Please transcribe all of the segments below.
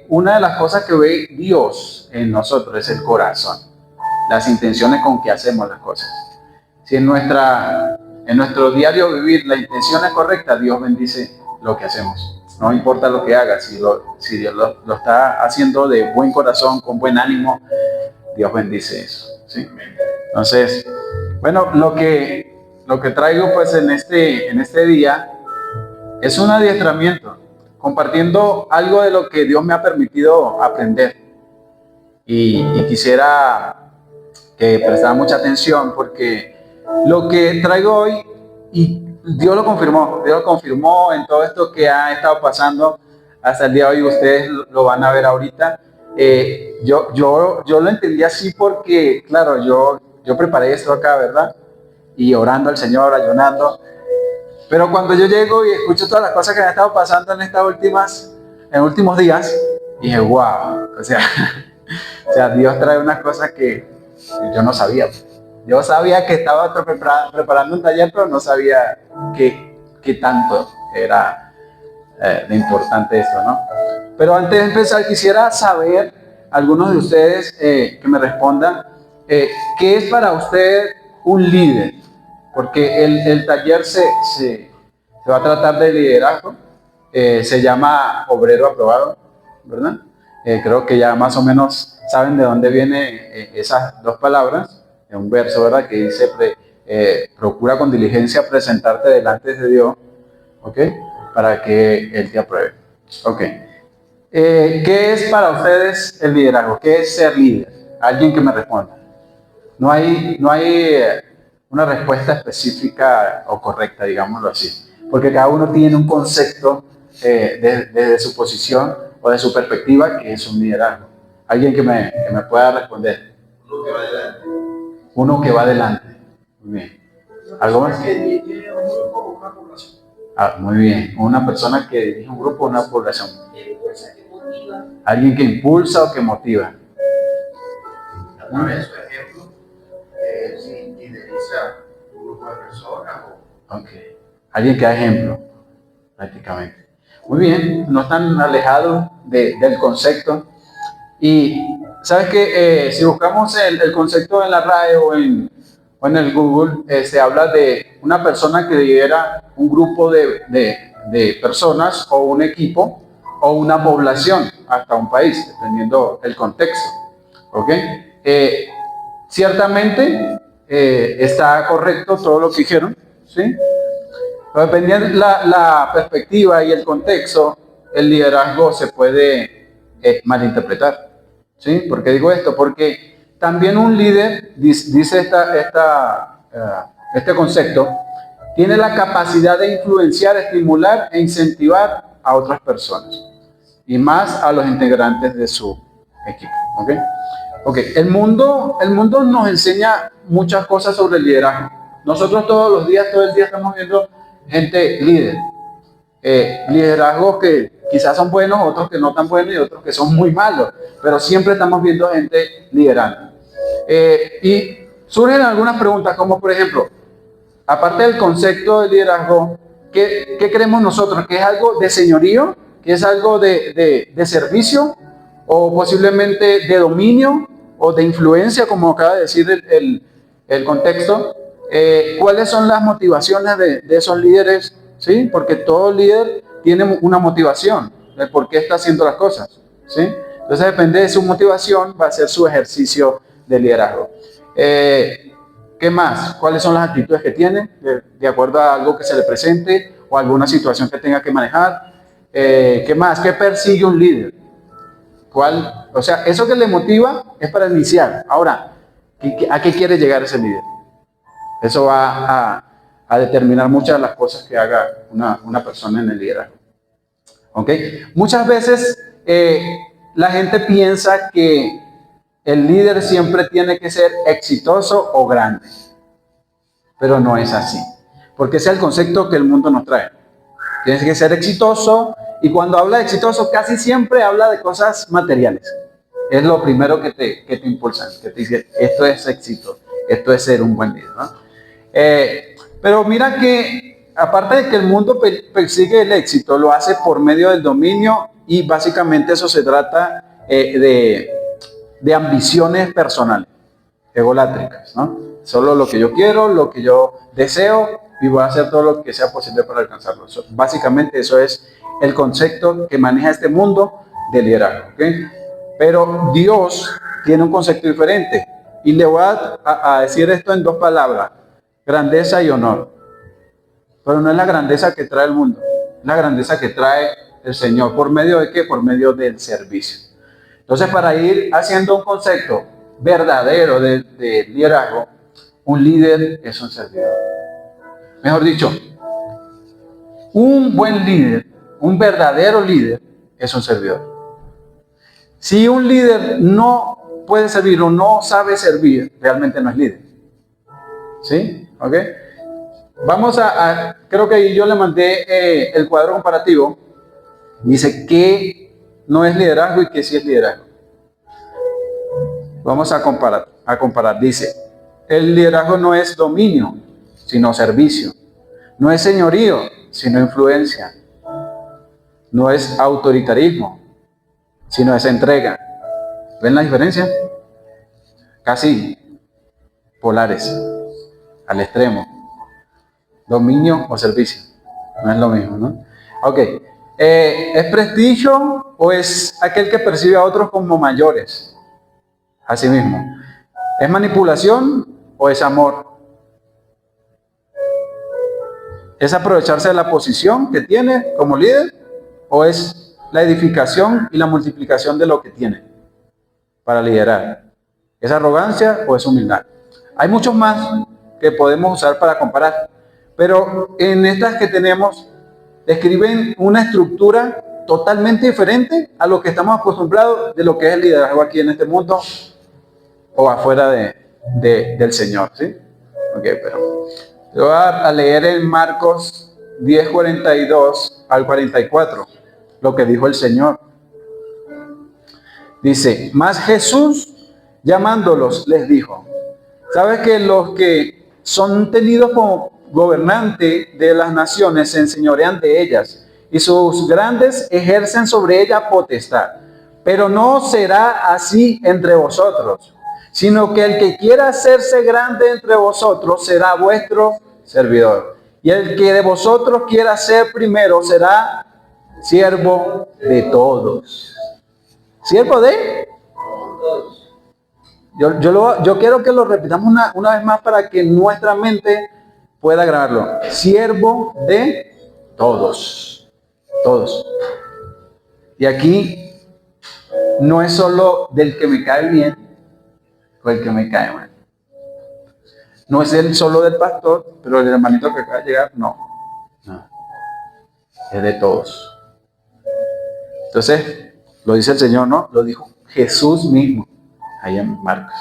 Una de las cosas que ve Dios en nosotros es el corazón, las intenciones con que hacemos las cosas. Si en nuestro diario vivir la intención es correcta, Dios bendice lo que hacemos. No importa lo que hagas, si Dios lo está haciendo de buen corazón, con buen ánimo, Dios bendice eso, ¿sí? Entonces, bueno, lo que traigo pues en este día es un adiestramiento, compartiendo algo de lo que Dios me ha permitido aprender. Y quisiera que prestara mucha atención porque lo que traigo hoy, y Dios lo confirmó en todo esto que ha estado pasando hasta el día de hoy, ustedes lo van a ver ahorita. Yo lo entendí así porque, claro, yo preparé esto acá, ¿verdad? Y orando al Señor, ayunando. Pero cuando yo llego y escucho todas las cosas que han estado pasando en últimos días, dije, wow, o sea, Dios trae unas cosas que yo no sabía. Yo sabía que estaba preparando un taller, pero no sabía qué tanto era de importante esto, ¿no? Pero antes de empezar, quisiera saber, algunos de ustedes que me respondan, ¿qué es para usted un líder? Porque el taller se va a tratar de liderazgo, se llama Obrero Aprobado, ¿verdad? Creo que ya más o menos saben de dónde vienen esas dos palabras, en un verso, ¿verdad? Que dice, procura con diligencia presentarte delante de Dios, ¿ok? Para que Él te apruebe, ¿ok? ¿Qué es para ustedes el liderazgo? ¿Qué es ser líder? Alguien que me responda. No hay una respuesta específica o correcta, digámoslo así, porque cada uno tiene un concepto desde su posición o de su perspectiva que es un liderazgo. Alguien que me pueda responder. Uno que va adelante. Uno que va adelante. Muy bien. ¿Algo más? Que dirige un grupo o una población. Muy bien. Una persona que dirige un grupo o una población. Alguien que impulsa o que motiva. A través de su ejemplo, si lideriza un grupo de personas o... Ok. Alguien que da ejemplo, prácticamente. Muy bien, no están alejados del concepto. Y sabes que si buscamos el concepto en la RAE o en el Google, se habla de una persona que lidera un grupo de personas o un equipo o una población, hasta un país, dependiendo del contexto. ¿Ok? Ciertamente está correcto todo lo que dijeron, ¿sí? Pero dependiendo la perspectiva y el contexto, el liderazgo se puede malinterpretar, ¿sí? ¿Por qué digo esto? Porque también un líder, dice este concepto, tiene la capacidad de influenciar, estimular e incentivar a otras personas y más a los integrantes de su equipo, ¿ok? Ok, el mundo nos enseña muchas cosas sobre el liderazgo. Nosotros todo el día estamos viendo gente líder. Liderazgos que quizás son buenos, otros que no tan buenos y otros que son muy malos. Pero siempre estamos viendo gente liderando. Y surgen algunas preguntas como por ejemplo, aparte del concepto de liderazgo, ¿qué creemos nosotros? ¿Que es algo de señorío? ¿Que es algo de servicio? ¿O posiblemente de dominio? ¿O de influencia, como acaba de decir el contexto? ¿Cuáles son las motivaciones de esos líderes? ¿Sí? Porque todo líder tiene una motivación de por qué está haciendo las cosas, ¿sí? Entonces depende de su motivación, va a ser su ejercicio de liderazgo. ¿Qué más? ¿Cuáles son las actitudes que tiene de acuerdo a algo que se le presente o alguna situación que tenga que manejar? ¿Qué más? ¿Qué persigue un líder? O sea, eso que le motiva es para iniciar. Ahora, ¿a qué quiere llegar ese líder? Eso va a determinar muchas de las cosas que haga una persona en el liderazgo. ¿Ok? Muchas veces la gente piensa que el líder siempre tiene que ser exitoso o grande, pero no es así, porque ese es el concepto que el mundo nos trae. Tienes que ser exitoso, y cuando habla de exitoso casi siempre habla de cosas materiales. Es lo primero que te impulsan, que te dice, esto es éxito, esto es ser un buen líder, ¿no? Pero mira que aparte de que el mundo persigue el éxito, lo hace por medio del dominio y básicamente eso se trata de ambiciones personales, egolátricas, ¿no? Solo lo que yo quiero, lo que yo deseo y voy a hacer todo lo que sea posible para alcanzarlo. Básicamente eso es el concepto que maneja este mundo de liderazgo, ¿ok? Pero Dios tiene un concepto diferente y le voy a decir esto en 2 palabras: grandeza y honor. Pero no es la grandeza que trae el mundo, es la grandeza que trae el Señor. ¿Por medio de qué? Por medio del servicio. Entonces, para ir haciendo un concepto verdadero de liderazgo, un líder es un servidor. Mejor dicho, un buen líder, un verdadero líder, es un servidor. Si un líder no puede servir o no sabe servir, realmente no es líder. ¿Sí? ¿Ok? Vamos creo que yo le mandé el cuadro comparativo. Dice que no es liderazgo y que sí es liderazgo. Vamos a comparar. Dice, el liderazgo no es dominio, sino servicio. No es señorío, sino influencia. No es autoritarismo, sino es entrega. ¿Ven la diferencia? Casi polares, al extremo. Dominio o servicio. No es lo mismo, ¿no? Ok. ¿Es prestigio o es aquel que percibe a otros como mayores? Así mismo. ¿Es manipulación o es amor? ¿Es aprovecharse de la posición que tiene como líder o es la edificación y la multiplicación de lo que tiene para liderar? ¿Es arrogancia o es humildad? Hay muchos más que podemos usar para comparar, pero en estas que tenemos describen una estructura totalmente diferente a lo que estamos acostumbrados de lo que es el liderazgo aquí en este mundo o afuera del Señor, ¿sí? Ok, pero voy a leer en Marcos 10, 42 al 44 lo que dijo el Señor. Dice, mas Jesús llamándolos les dijo, ¿sabes que los que son tenidos como gobernantes de las naciones se enseñorean de ellas y sus grandes ejercen sobre ella potestad? Pero no será así entre vosotros, sino que el que quiera hacerse grande entre vosotros será vuestro servidor. Y el que de vosotros quiera ser primero será siervo de todos. ¿Siervo de? Yo quiero que lo repitamos una vez más para que nuestra mente pueda grabarlo. Siervo de todos. Todos. Y aquí no es solo del que me cae bien o el que me cae mal. No es el solo del pastor, pero el hermanito que acaba de llegar, no. Es de todos. Entonces, lo dice el Señor, ¿no? Lo dijo Jesús mismo, ahí en Marcos.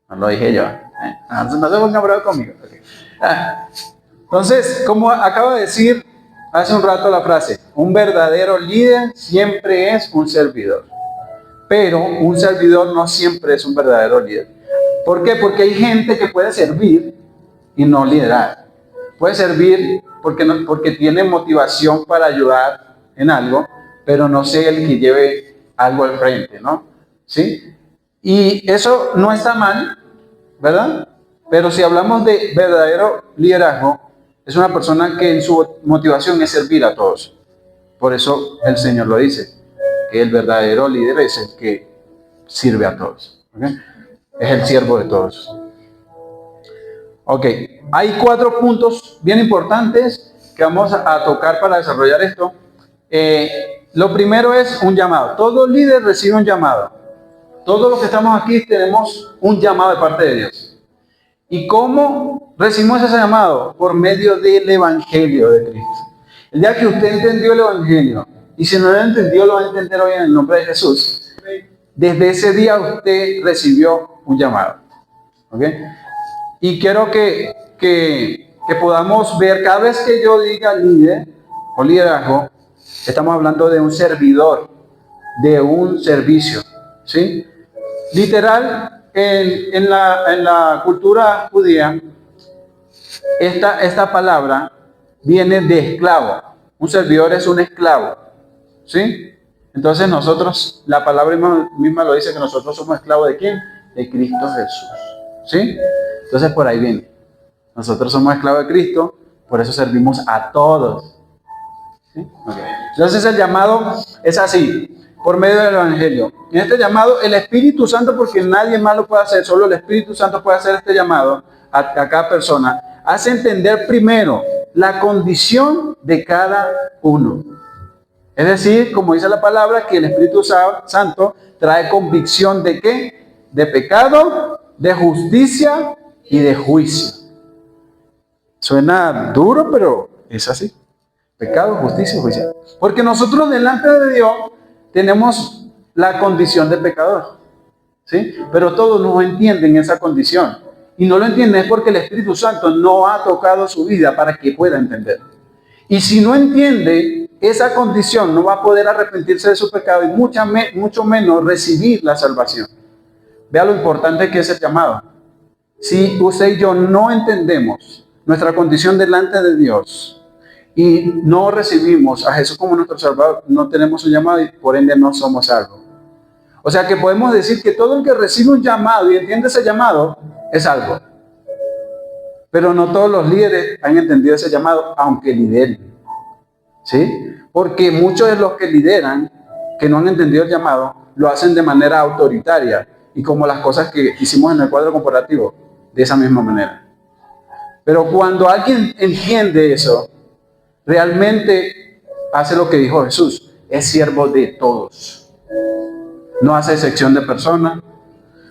No lo dije yo. No se pongan bravos conmigo. Okay. Entonces, como acabo de decir hace un rato la frase, un verdadero líder siempre es un servidor. Pero un servidor no siempre es un verdadero líder. ¿Por qué? Porque hay gente que puede servir y no liderar. Puede servir porque tiene motivación para ayudar en algo, pero no sea el que lleve algo al frente, ¿no? ¿Sí? Y eso no está mal, ¿verdad? Pero si hablamos de verdadero liderazgo, es una persona que en su motivación es servir a todos. Por eso el Señor lo dice, que el verdadero líder es el que sirve a todos. ¿Okay? Es el siervo de todos. Ok, hay 4 puntos bien importantes que vamos a tocar para desarrollar esto. Lo primero es un llamado. Todo líder recibe un llamado. Todos los que estamos aquí tenemos un llamado de parte de Dios. ¿Y cómo recibimos ese llamado? Por medio del Evangelio de Cristo. El día que usted entendió el Evangelio, y si no lo entendió, lo va a entender hoy en el nombre de Jesús. Desde ese día usted recibió un llamado. ¿Ok? Y quiero que podamos ver, cada vez que yo diga líder o liderazgo, estamos hablando de un servidor, de un servicio, ¿sí? Literal, en la cultura judía, esta palabra viene de esclavo. Un servidor es un esclavo. ¿Sí? Entonces nosotros, la palabra misma lo dice que nosotros somos esclavos ¿de quién? De Cristo Jesús. ¿Sí? Entonces por ahí viene. Nosotros somos esclavos de Cristo, por eso servimos a todos. ¿Sí? Okay. Entonces el llamado es así, por medio del Evangelio. En este llamado, el Espíritu Santo, porque nadie más lo puede hacer, solo el Espíritu Santo puede hacer este llamado a cada persona, hace entender primero la condición de cada uno. Es decir, como dice la palabra, que el Espíritu Santo trae convicción ¿de qué? De pecado, de justicia y de juicio. Suena duro, pero es así. Pecado, justicia y juicio. Porque nosotros delante de Dios tenemos la condición de pecador. ¿Sí? Pero todos no entienden esa condición. Y no lo entienden es porque el Espíritu Santo no ha tocado su vida para que pueda entender. Y si no entiende esa condición, no va a poder arrepentirse de su pecado y mucho menos recibir la salvación. Vea lo importante que es el llamado. Si usted y yo no entendemos nuestra condición delante de Dios y no recibimos a Jesús como nuestro Salvador, no tenemos un llamado y por ende no somos salvos. O sea que podemos decir que todo el que recibe un llamado y entiende ese llamado es salvo. Pero no todos los líderes han entendido ese llamado, aunque lideren. ¿Sí? Porque muchos de los que lideran, que no han entendido el llamado, lo hacen de manera autoritaria y como las cosas que hicimos en el cuadro corporativo, de esa misma manera. Pero cuando alguien entiende eso, realmente hace lo que dijo Jesús, es siervo de todos. No hace excepción de personas,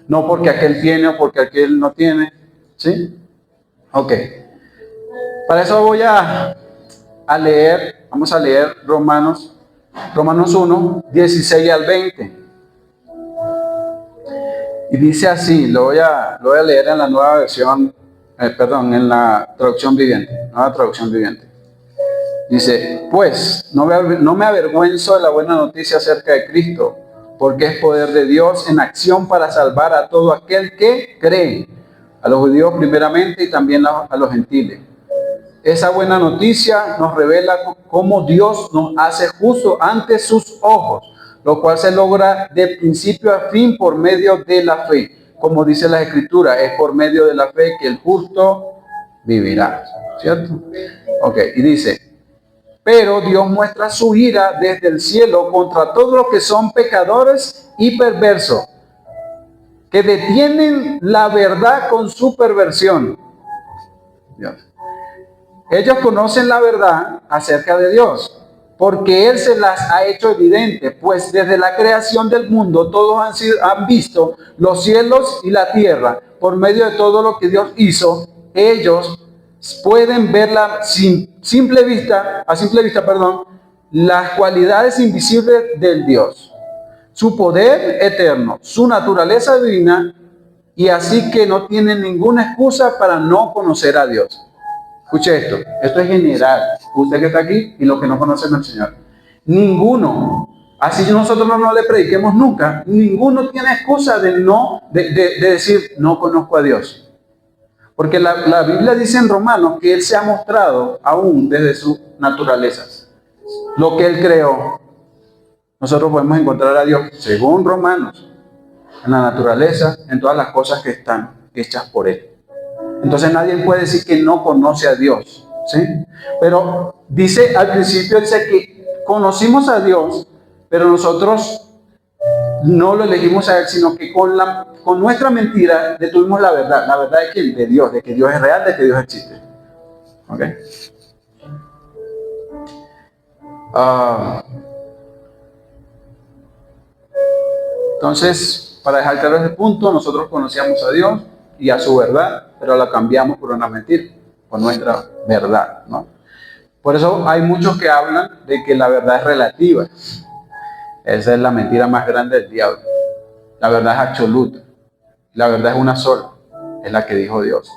no porque aquel tiene o porque aquel no tiene. ¿Sí? Ok. Para eso voy a leer, vamos a leer Romanos 1, 16 al 20. Y dice así, lo voy a leer en la nueva versión, en la traducción viviente, nueva traducción viviente. Dice, pues, no me avergüenzo de la buena noticia acerca de Cristo, porque es poder de Dios en acción para salvar a todo aquel que cree, a los judíos primeramente y también a los gentiles. Esa buena noticia nos revela cómo Dios nos hace justo ante sus ojos, lo cual se logra de principio a fin por medio de la fe. Como dice la Escritura, es por medio de la fe que el justo vivirá. ¿Cierto? Ok, y dice, pero Dios muestra su ira desde el cielo contra todos los que son pecadores y perversos, que detienen la verdad con su perversión. Dios. Ellos conocen la verdad acerca de Dios, porque Él se las ha hecho evidente, pues desde la creación del mundo todos han visto los cielos y la tierra, por medio de todo lo que Dios hizo, ellos pueden ver a simple vista, las cualidades invisibles del Dios, su poder eterno, su naturaleza divina, y así que no tienen ninguna excusa para no conocer a Dios. Escuche esto es general, usted que está aquí y los que no conocen al Señor. Ninguno, así nosotros no le prediquemos nunca, ninguno tiene excusa de decir no conozco a Dios. Porque la Biblia dice en Romanos que Él se ha mostrado aún desde sus naturalezas. Lo que Él creó, nosotros podemos encontrar a Dios, según Romanos, en la naturaleza, en todas las cosas que están hechas por Él. Entonces nadie puede decir que no conoce a Dios, ¿sí? Pero dice al principio, dice que conocimos a Dios, pero nosotros no lo elegimos a Él, sino que con nuestra mentira detuvimos la verdad. ¿La verdad de quién? De Dios, de que Dios es real, de que Dios existe. ¿Ok? Entonces, para dejar claro ese punto, nosotros conocíamos a Dios y a su verdad, pero la cambiamos por una mentira, por nuestra verdad, ¿no? Por eso hay muchos que hablan de que la verdad es relativa. Esa es la mentira más grande del diablo. La verdad es absoluta. La verdad es una sola. Es la que dijo Dios.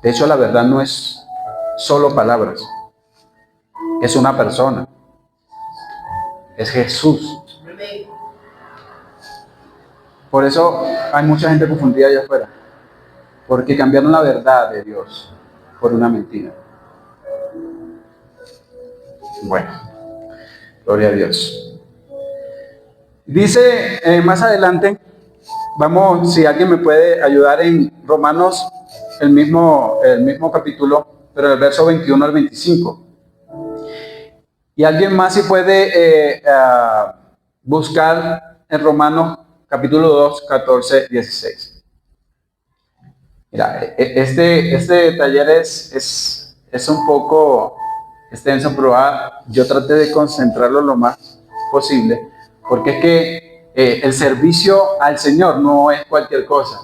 De hecho, la verdad no es solo palabras. Es una persona. Es Jesús. Por eso hay mucha gente confundida allá afuera. Porque cambiaron la verdad de Dios por una mentira. Bueno, gloria a Dios. Dice más adelante, vamos, si alguien me puede ayudar en Romanos, el mismo capítulo, pero el verso 21 al 25. Y alguien más si puede buscar en Romanos capítulo 2, 14, 16. Mira, este taller es un poco extenso, pero yo traté de concentrarlo lo más posible, porque es que el servicio al Señor no es cualquier cosa.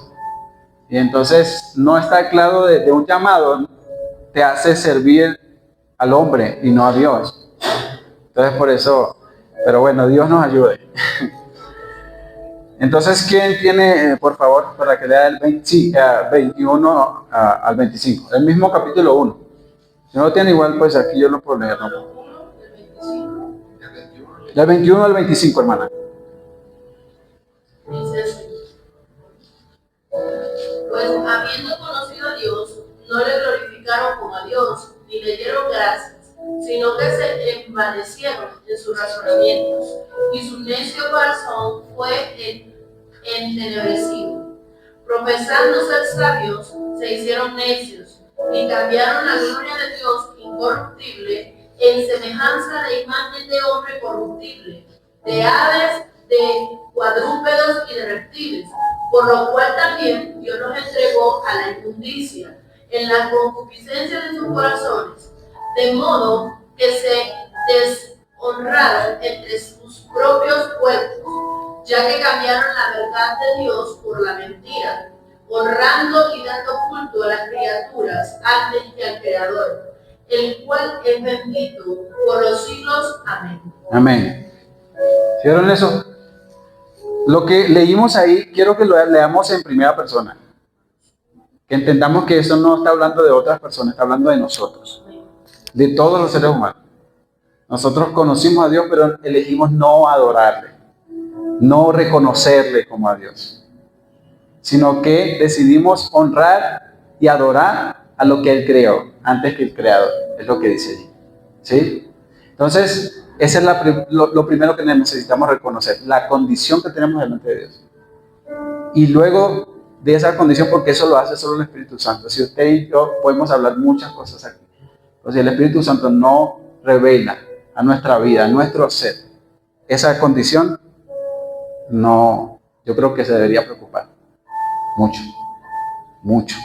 Y entonces no está claro de un llamado, te hace servir al hombre y no a Dios. Entonces por eso, pero bueno, Dios nos ayude. Entonces, ¿quién tiene, por favor, para que lea el 21 al 25? El mismo capítulo 1. Si no lo tiene igual, pues aquí yo lo puedo leer, ¿no? Del 21 al 25, hermana. Dice, pues habiendo conocido a Dios, no le glorificaron como a Dios, ni le dieron gracias, sino que se envanecieron en sus razonamientos, y su necio corazón fue entenebrecido. Profesando ser sabios, se hicieron necios, y cambiaron la gloria de Dios incorruptible en semejanza de imagen de hombre corruptible, de aves, de cuadrúpedos y de reptiles, por lo cual también Dios los entregó a la inmundicia en la concupiscencia de sus corazones, de modo que se deshonraron entre sus propios cuerpos, ya que cambiaron la verdad de Dios por la mentira, honrando y dando culto a las criaturas antes que al Creador, el cual es bendito por los siglos. Amén. Amén. ¿Vieron eso? Lo que leímos ahí, quiero que lo leamos en primera persona. Que entendamos que eso no está hablando de otras personas, está hablando de nosotros, de todos los seres humanos. Nosotros conocimos a Dios, pero elegimos no adorarle, no reconocerle como a Dios, sino que decidimos honrar y adorar a lo que Él creó, antes que el Creador, es lo que dice allí. ¿Sí? Entonces, ese es lo primero que necesitamos reconocer, la condición que tenemos delante de Dios. Y luego de esa condición, porque eso lo hace solo el Espíritu Santo. Si usted y yo podemos hablar muchas cosas aquí, pero si el Espíritu Santo no revela a nuestra vida, a nuestro ser, esa condición, no, yo creo que se debería preocupar mucho, mucho.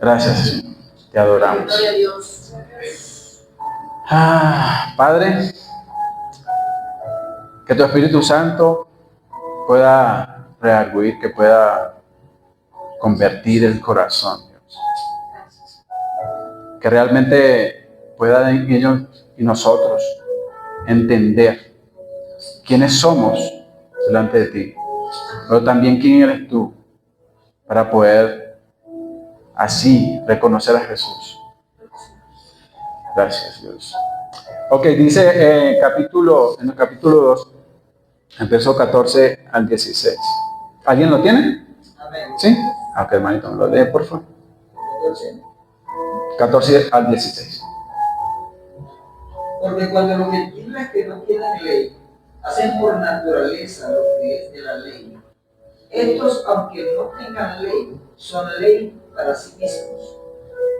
Gracias, Señor. Te adoramos. Gloria a Dios. Padre, que tu Espíritu Santo pueda rearguir, que pueda convertir el corazón, Dios. Que realmente pueda en ellos y nosotros entender quiénes somos delante de ti, pero también quién eres tú, para poder así reconocer a Jesús. Gracias, Dios. Ok, dice en el capítulo 2, empezó 14 al 16. ¿Alguien lo tiene? Amén. ¿Sí? Ok, hermanito, lo lee, por favor. 14 al 16. Porque cuando los gentiles que no tienen ley hacen por naturaleza lo que es de la ley, estos, aunque no tengan ley, son ley para sí mismos,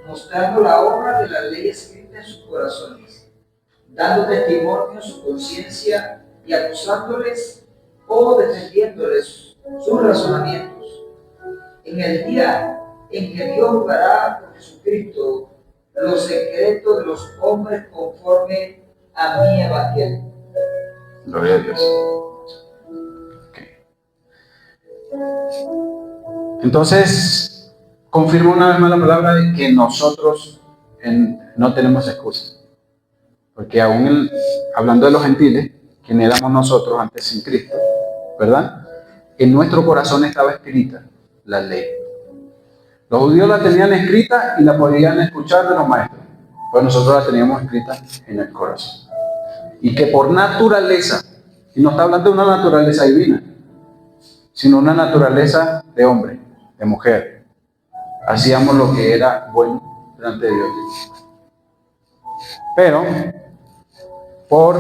mostrando la obra de la ley escrita en sus corazones, dando testimonio en su conciencia y acusándoles o defendiéndoles sus razonamientos. En el día en que Dios juzgará por Jesucristo los secretos de los hombres conforme a mi evangelio. Gloria a Dios. Okay. Entonces, confirmo una vez más la palabra de que nosotros no tenemos excusa. Porque aún hablando de los gentiles, quien éramos nosotros antes sin Cristo, ¿verdad? En nuestro corazón estaba escrita la ley. Los judíos la tenían escrita y la podían escuchar de los maestros, pero nosotros la teníamos escrita en el corazón. Y que por naturaleza, y no está hablando de una naturaleza divina, sino una naturaleza de hombre, de mujer, hacíamos lo que era bueno delante de Dios. Pero por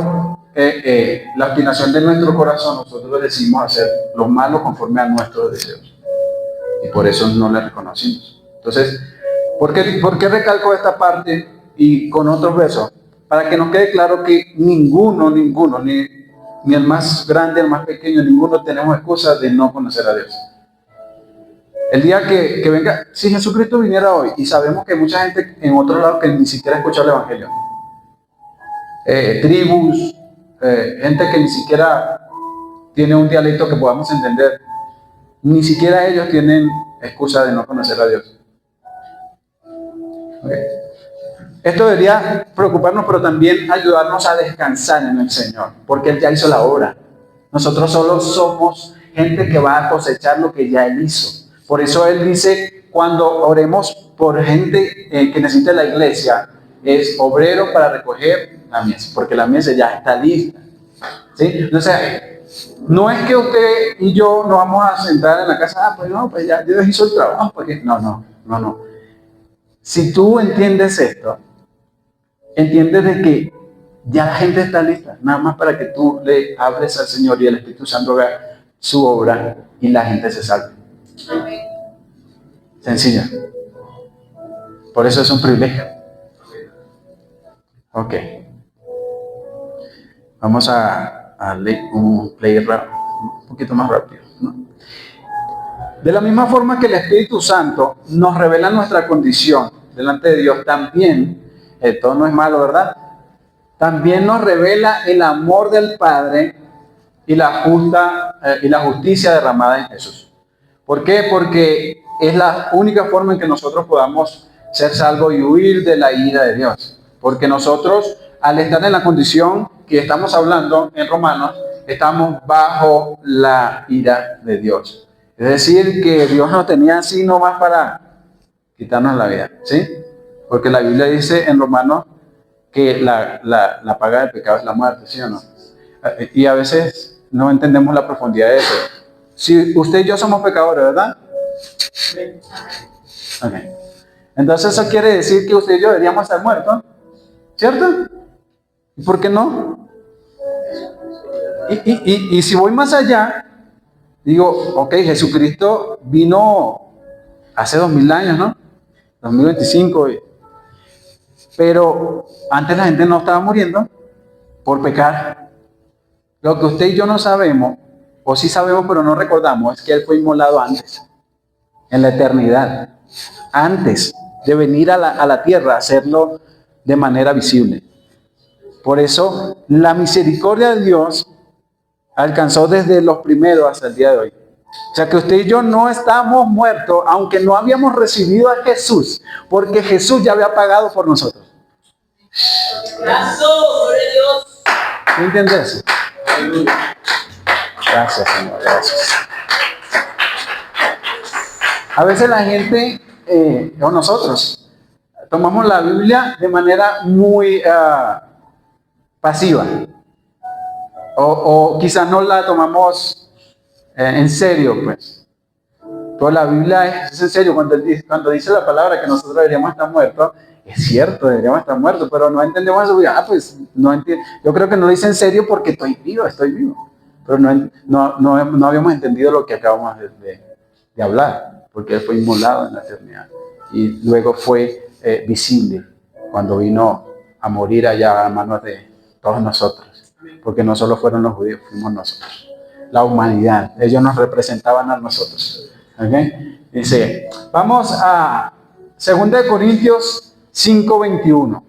la obstinación de nuestro corazón, nosotros decidimos hacer lo malo conforme a nuestros deseos. Y por eso no le reconocimos. Entonces, ¿por qué recalco esta parte y con otros versos? Para que nos quede claro que ninguno, ni el más grande, el más pequeño, ninguno tenemos excusa de no conocer a Dios. El día que venga, si Jesucristo viniera hoy, y sabemos que mucha gente en otro lado que ni siquiera escuchó el Evangelio, tribus, gente que ni siquiera tiene un dialecto que podamos entender, ni siquiera ellos tienen excusa de no conocer a Dios. Okay. Esto debería preocuparnos, pero también ayudarnos a descansar en el Señor, porque Él ya hizo la obra. Nosotros solo somos gente que va a cosechar lo que ya Él hizo. Por eso Él dice, cuando oremos por gente que necesite la iglesia, es obrero para recoger la mies, porque la mies ya está lista. ¿Sí? O sea, no es que usted y yo nos vamos a sentar en la casa, pues no, pues ya Dios hizo el trabajo, porque no. Si tú entiendes esto, entiendes de que ya la gente está lista, nada más para que tú le hables al Señor y el Espíritu Santo haga su obra y la gente se salve. Amén. Sencillo. Por eso es un privilegio. Ok. Vamos a leer un poquito más rápido, ¿no? De la misma forma que el Espíritu Santo nos revela nuestra condición delante de Dios, también, esto no es malo, ¿verdad? También nos revela el amor del Padre y la justicia derramada en Jesús. ¿Por qué? Porque es la única forma en que nosotros podamos ser salvos y huir de la ira de Dios. Porque nosotros, al estar en la condición que estamos hablando en Romanos, estamos bajo la ira de Dios. Es decir, que Dios nos tenía así nomás para quitarnos la vida, ¿sí? Porque la Biblia dice en Romanos que la paga del pecado es la muerte, ¿sí o no? Y a veces no entendemos la profundidad de eso. Si usted y yo somos pecadores, ¿verdad? Okay. Entonces eso quiere decir que usted y yo deberíamos estar muertos, ¿cierto? ¿Y por qué no? Y si voy más allá, digo, ok, Jesucristo vino hace 2000 años, ¿no? 2025. Pero antes la gente no estaba muriendo por pecar. Lo que usted y yo no sabemos, o sí sabemos pero no recordamos, es que Él fue inmolado antes, en la eternidad, antes de venir a la tierra a hacerlo de manera visible. Por eso la misericordia de Dios alcanzó desde los primeros hasta el día de hoy. O sea que usted y yo no estamos muertos, aunque no habíamos recibido a Jesús, porque Jesús ya había pagado por nosotros. Gracias, gloria a Dios. ¿Me entiendes? Gracias, Señor, gracias. A veces la gente, o nosotros, tomamos la Biblia de manera muy pasiva. O quizás no la tomamos en serio, pues. Pero la Biblia es en serio. Cuando dice la palabra que nosotros deberíamos estar muertos, es cierto, deberíamos estar muertos, pero no entendemos eso. Pues no entiendo. Yo creo que no lo dice en serio porque estoy vivo. Pero no habíamos entendido lo que acabamos de hablar, porque Él fue inmolado en la eternidad. Y luego fue visible cuando vino a morir allá a manos de todos nosotros. Porque no solo fueron los judíos, fuimos nosotros. La humanidad, ellos nos representaban a nosotros. ¿Okay? Dice, vamos a 2 Corintios 5:21.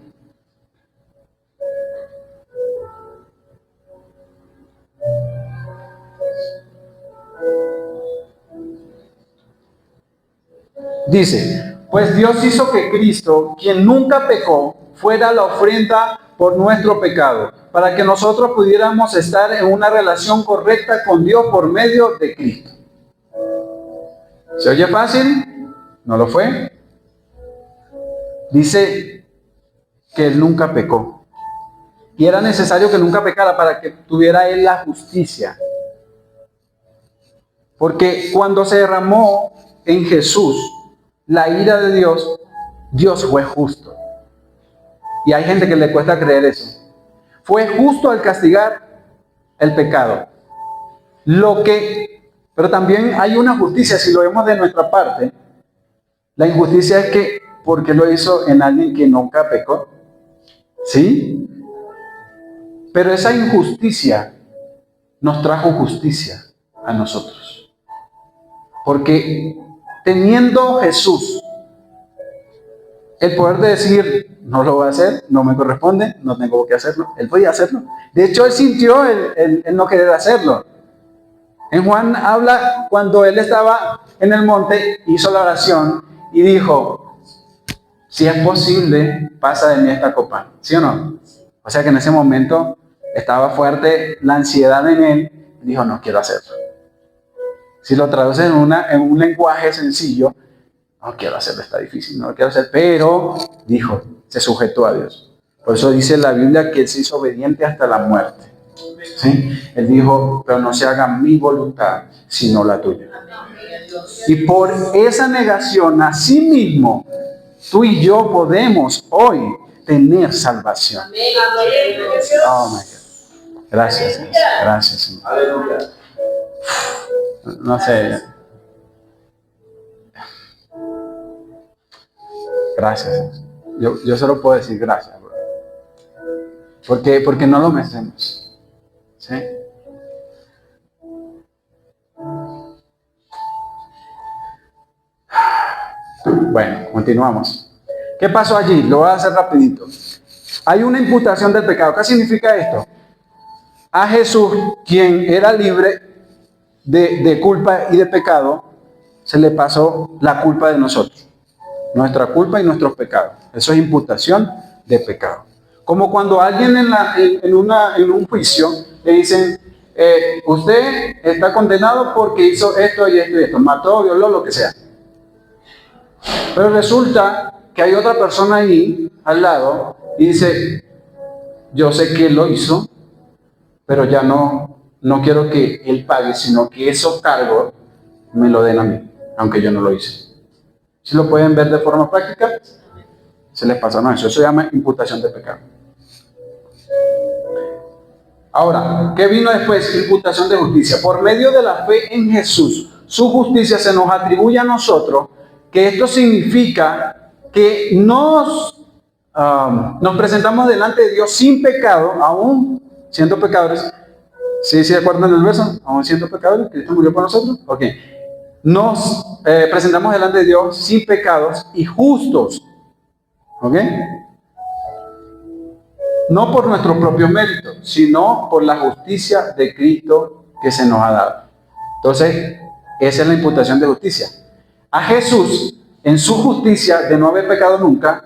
Dice, pues Dios hizo que Cristo, quien nunca pecó, fuera la ofrenda por nuestro pecado, para que nosotros pudiéramos estar en una relación correcta con Dios por medio de Cristo. ¿Se oye fácil? ¿No lo fue? Dice que Él nunca pecó. Y era necesario que nunca pecara para que tuviera Él la justicia. Porque cuando se derramó en Jesús la ira de Dios, Dios fue justo. Y hay gente que le cuesta creer eso. Fue justo al castigar el pecado. Pero también hay una justicia, si lo vemos de nuestra parte. La injusticia es que, porque lo hizo en alguien que nunca pecó. ¿Sí? Pero esa injusticia nos trajo justicia a nosotros. Porque teniendo Jesús el poder de decir, no lo voy a hacer, no me corresponde, no tengo que hacerlo, él podía hacerlo. De hecho, él sintió el no querer hacerlo. En Juan habla cuando él estaba en el monte, hizo la oración y dijo, si es posible, pasa de mí esta copa. ¿Sí o no? O sea que en ese momento estaba fuerte la ansiedad en él. Dijo, no quiero hacerlo. Si lo traduce en un lenguaje sencillo, no quiero hacerlo, está difícil, no lo quiero hacer. Pero, dijo, se sujetó a Dios. Por eso dice la Biblia que él se hizo obediente hasta la muerte. ¿Sí? Él dijo, pero no se haga mi voluntad, sino la tuya. Y por esa negación a sí mismo, tú y yo podemos hoy tener salvación. Oh my God. Gracias, Señor. Gracias, Señor. Aleluya. No sé. Gracias. Yo solo puedo decir gracias. Bro. Porque no lo merecemos. ¿Sí? Bueno, continuamos. ¿Qué pasó allí? Lo voy a hacer rapidito. Hay una imputación del pecado. ¿Qué significa esto? A Jesús, quien era libre de culpa y de pecado, se le pasó la culpa de nosotros. Nuestra culpa y nuestros pecados. Eso es imputación de pecado. Como cuando alguien en un juicio le dicen, usted está condenado porque hizo esto y esto y esto, mató, violó, lo que sea. Pero resulta que hay otra persona ahí al lado y dice, yo sé que él lo hizo, pero ya no quiero que él pague, sino que esos cargos me lo den a mí, aunque yo no lo hice. Si lo pueden ver de forma práctica, se les pasa eso. Eso se llama imputación de pecado. Ahora, ¿qué vino después? Imputación de justicia. Por medio de la fe en Jesús, su justicia se nos atribuye a nosotros, que esto significa que nos presentamos delante de Dios sin pecado, aún siendo pecadores. ¿Sí se acuerdan del verso? Aún siendo pecadores, Cristo murió por nosotros. Ok. Nos presentamos delante de Dios sin pecados y justos. ¿Ok? No por nuestro propio mérito, sino por la justicia de Cristo que se nos ha dado. Entonces, esa es la imputación de justicia. A Jesús, en su justicia de no haber pecado nunca,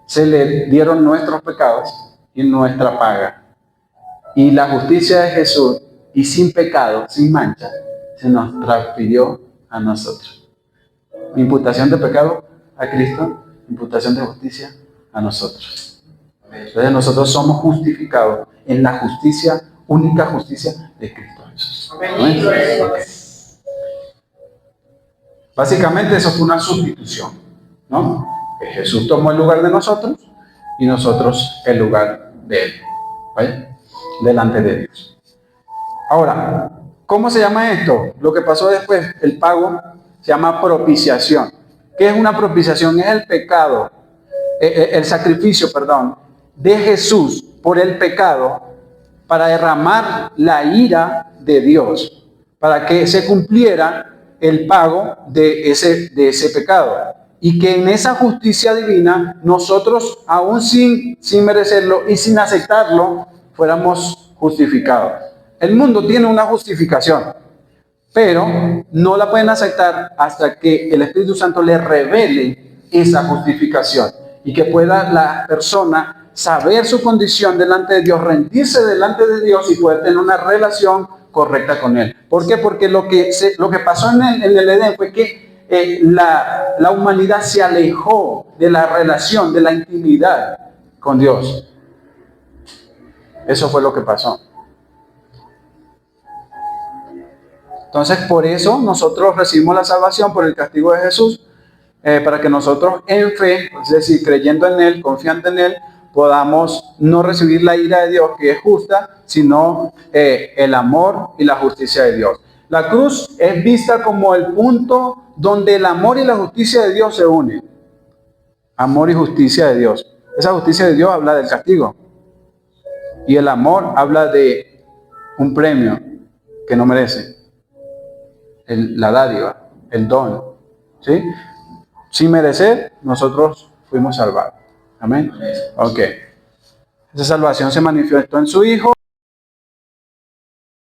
se le dieron nuestros pecados y nuestra paga. Y la justicia de Jesús, y sin pecado, sin mancha, se nos transfirió a nosotros. Imputación de pecado a Cristo, imputación de justicia a nosotros. Entonces nosotros somos justificados en la justicia, única justicia de Cristo Jesús. ¿No? Okay. Básicamente eso fue una sustitución, ¿no? Que Jesús tomó el lugar de nosotros y nosotros el lugar de Él, ¿vale? Delante de Dios. Ahora, ¿cómo se llama esto? Lo que pasó después, el pago, se llama propiciación. ¿Qué es una propiciación? Es el pecado, el sacrificio, perdón, de Jesús por el pecado para derramar la ira de Dios, para que se cumpliera el pago de ese pecado. Y que en esa justicia divina, nosotros, aún sin merecerlo y sin aceptarlo, fuéramos justificados. El mundo tiene una justificación, pero no la pueden aceptar hasta que el Espíritu Santo le revele esa justificación y que pueda la persona saber su condición delante de Dios, rendirse delante de Dios y poder tener una relación correcta con Él. ¿Por qué? Porque lo que pasó en el Edén fue que la humanidad se alejó de la relación, de la intimidad con Dios. Eso fue lo que pasó. Entonces, por eso nosotros recibimos la salvación por el castigo de Jesús, para que nosotros en fe, es decir, creyendo en Él, confiando en Él, podamos no recibir la ira de Dios, que es justa, sino el amor y la justicia de Dios. La cruz es vista como el punto donde el amor y la justicia de Dios se unen. Amor y justicia de Dios. Esa justicia de Dios habla del castigo. Y el amor habla de un premio que no merece. La dádiva, el don. ¿Sí? Sin merecer, nosotros fuimos salvados. Amén. Ok. Esa salvación se manifestó en su Hijo.